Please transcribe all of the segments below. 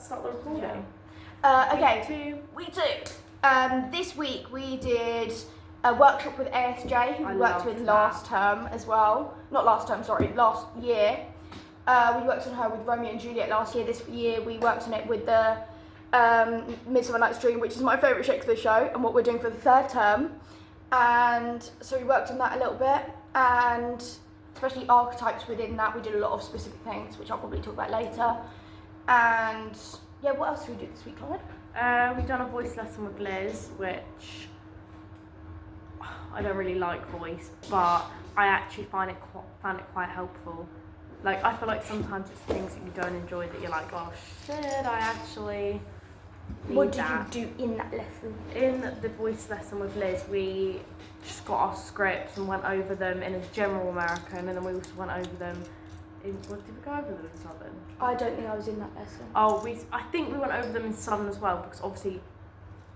Start the recording. Okay, we do. This week we did a workshop with ASJ, who we worked with last term as well. Not last term, sorry, last year. We worked on her with Romeo and Juliet last year. This year we worked on it with the Midsummer Night's Dream, which is my favourite Shakespeare show, and what we're doing for the third term. And so we worked on that a little bit, and especially archetypes within that. We did a lot of specific things, which I'll probably talk about later. And yeah, what else did we do this week, Lauren? We've done a voice lesson with Liz, which I don't really like voice, but I actually found it quite helpful. Like, I feel like sometimes it's things that you don't enjoy that you're like, oh shit, I actually need What that. did you do in that lesson? In the voice lesson with Liz, we just got our scripts and went over them in a general American, and then we also went over them in, what did we go over them in Southern? I don't think I was in that lesson. Oh, I think we went over them in Southern as well, because obviously,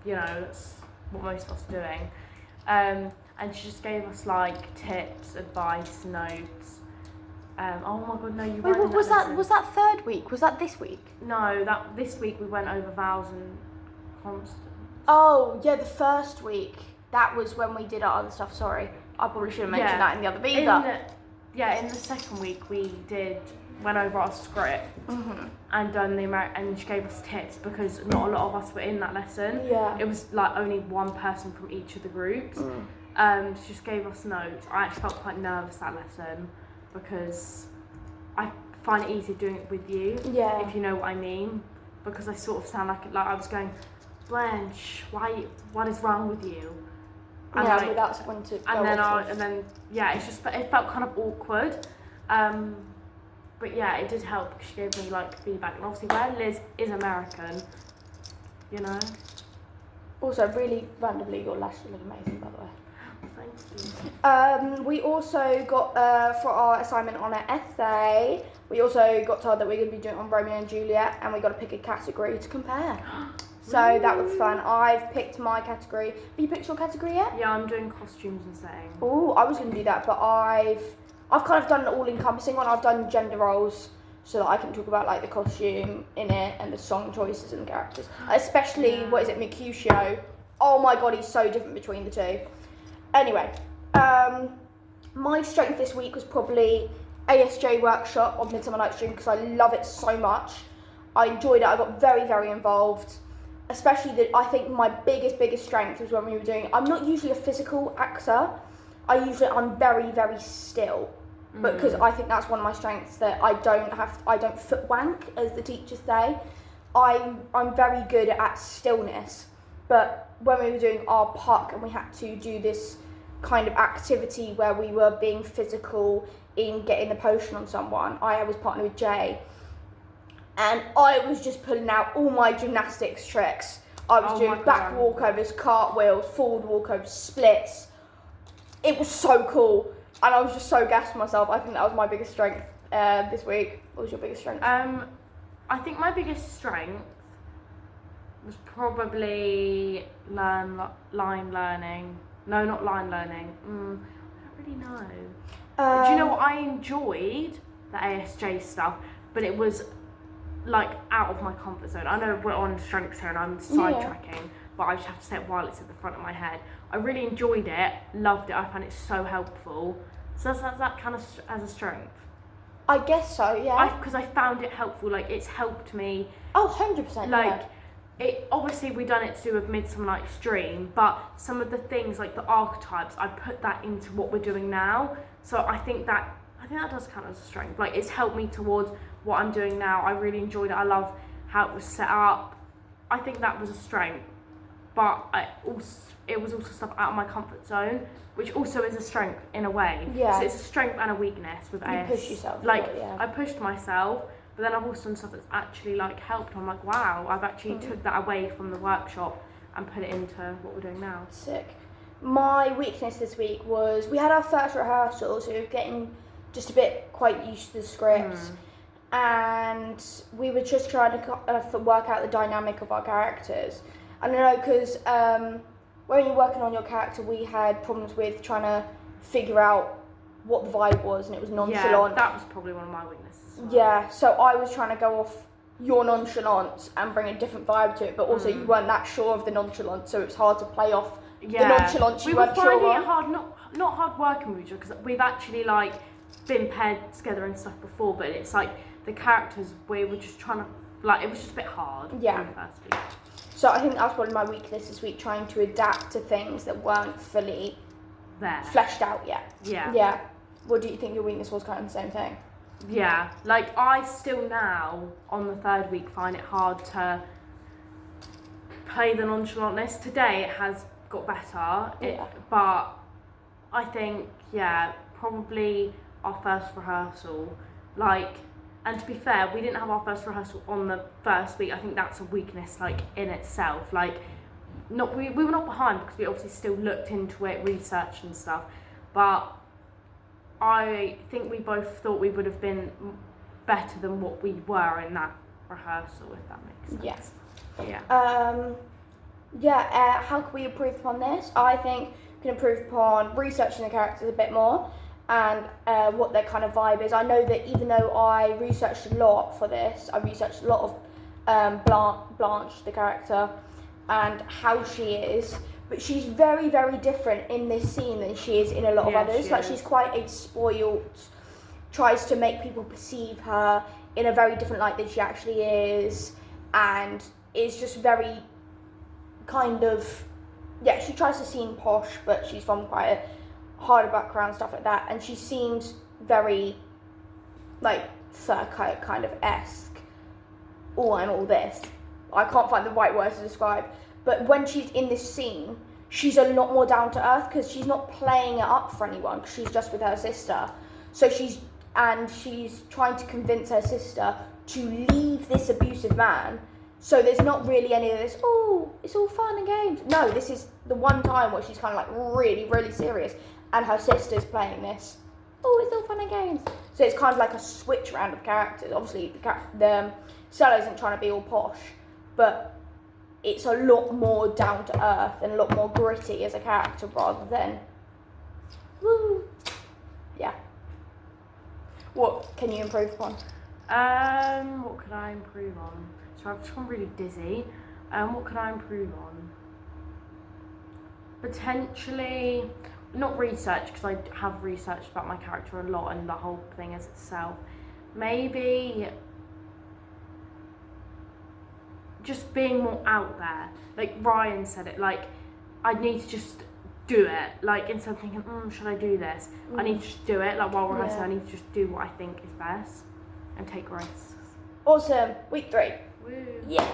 you know, that's what most of us are doing. And she just gave us like tips, advice, notes. Oh my god, no, you Wait, weren't. was that third week? Was that this week? No, this week we went over vowels and constants. Oh yeah, the first week. That was when we did our other stuff. Sorry, I probably should have mentioned that in the other bit either. In the second week we went over our script and done and she gave us tips, because not a lot of us were in that lesson. Yeah. It was like only one person from each of the groups. She just gave us notes. I actually felt quite nervous that lesson, because I find it easier doing it with you. Yeah. If you know what I mean, because I sort of sound like I was going, Blanche, what is wrong with you? And yeah, without someone to go and then it felt kind of awkward. But yeah, it did help, because she gave me like feedback, and obviously where Liz is American, you know. Also, really randomly, your lashes look amazing, by the way. Thank you. We also got, for our assignment on an essay, we also got told that we're going to be doing it on Romeo and Juliet, and we got to pick a category to compare. So that was fun. I've picked my category. Have you picked your category yet? Yeah, I'm doing costumes and setting. Oh, I was going to do that, but I've kind of done an all-encompassing one. I've done gender roles, so that I can talk about like the costume in it and the song choices and the characters. Especially, Mercutio. Oh my god, he's so different between the two. Anyway, my strength this week was probably ASJ workshop on Midsummer Night's Dream, because I love it so much. I enjoyed it. I got very, very involved. Especially I think my biggest strength was when we were doing. I'm not usually a physical actor. I'm very, very still, because I think that's one of my strengths, that I don't foot wank, as the teachers say. I'm very good at stillness. But when we were doing our puck and we had to do this kind of activity where we were being physical in getting the potion on someone, I was partnered with Jay, and I was just pulling out all my gymnastics tricks. I was doing back walkovers, cartwheels, forward walkovers, splits. It was so cool, and I was just so gassed for myself. I think that was my biggest strength this week. What was your biggest strength? I think my biggest strength was probably line learning. No, not line learning. I don't really know. Do you know what? I enjoyed the ASJ stuff, but it was like out of my comfort zone. I know we're on strengths here and I'm sidetracking, but I just have to say it while it's at the front of my head. I really enjoyed it, loved it. I found it so helpful. So that's that kind of as a strength. I guess so, yeah. Because I found it helpful. Like, it's helped me. Oh, 100%. Like, it obviously we done it to do with Midsummer Night's Dream, but some of the things like the archetypes, I put that into what we're doing now. So I think that does count as a strength. Like, it's helped me towards what I'm doing now. I really enjoyed it. I love how it was set up. I think that was a strength, but it was also stuff out of my comfort zone, which also is a strength in a way. Yeah. So it's a strength and a weakness with AS. You push yourself. Like, I pushed myself, but then I've also done stuff that's actually like helped. I'm like, wow, I've actually took that away from the workshop and put it into what we're doing now. Sick. My weakness this week was, we had our first rehearsal, so we were getting just a bit quite used to the script, and we were just trying to work out the dynamic of our characters. I don't know, because when you're working on your character, we had problems with trying to figure out what the vibe was, and it was nonchalant. Yeah, that was probably one of my weaknesses as well. Yeah, so I was trying to go off your nonchalance and bring a different vibe to it, but also you weren't that sure of the nonchalance, so it's hard to play off the nonchalance you weren't sure of. We were finding it hard, not hard working with each other, because we've actually like been paired together and stuff before, but it's like the characters, we were just trying to, like, it was just a bit hard in the first week. So I think that was probably my weakness this week, trying to adapt to things that weren't fully fleshed out yet. Yeah. What do you think your weakness was? Kind of the same thing? Yeah, like I still now, on the third week, find it hard to play the nonchalantness. Today it has got better, but I think, probably our first rehearsal, like, and to be fair, we didn't have our first rehearsal on the first week. I think that's a weakness, like, in itself. Like, we were not behind because we obviously still looked into it, researched and stuff, but I think we both thought we would have been better than what we were in that rehearsal, if that makes sense. How can we improve upon this? I think we can improve upon researching the characters a bit more and what their kind of vibe is. I know that even though I researched a lot for this, I researched a lot of Blanche, the character, and how she is. But she's very, very different in this scene than she is in a lot of others. Like, she's quite a spoilt, tries to make people perceive her in a very different light than she actually is, and is just very kind of, she tries to seem posh, but she's from quite a harder background, stuff like that, and she seems very, like, Thurkite kind of esque. All and all this. I can't find the right words to describe. But when she's in this scene, she's a lot more down to earth because she's not playing it up for anyone because she's just with her sister. So she's trying to convince her sister to leave this abusive man. So there's not really any of this, it's all fun and games. No, this is the one time where she's kind of like really, really serious and her sister's playing this, it's all fun and games. So it's kind of like a switch round of characters. Obviously, the Stella isn't trying to be all posh, but it's a lot more down to earth and a lot more gritty as a character rather than woo. Yeah. What can you improve upon? What could I improve on? So I've just gone really dizzy. What could I improve on? Potentially, not research, because I have researched about my character a lot and the whole thing as itself. Maybe just being more out there. Like Ryan said it, like, I need to just do it. Like, instead of thinking, should I do this? I need to just do it. Like, while rehearsing, I need to just do what I think is best and take risks. Awesome. Week 3. Woo. Yeah.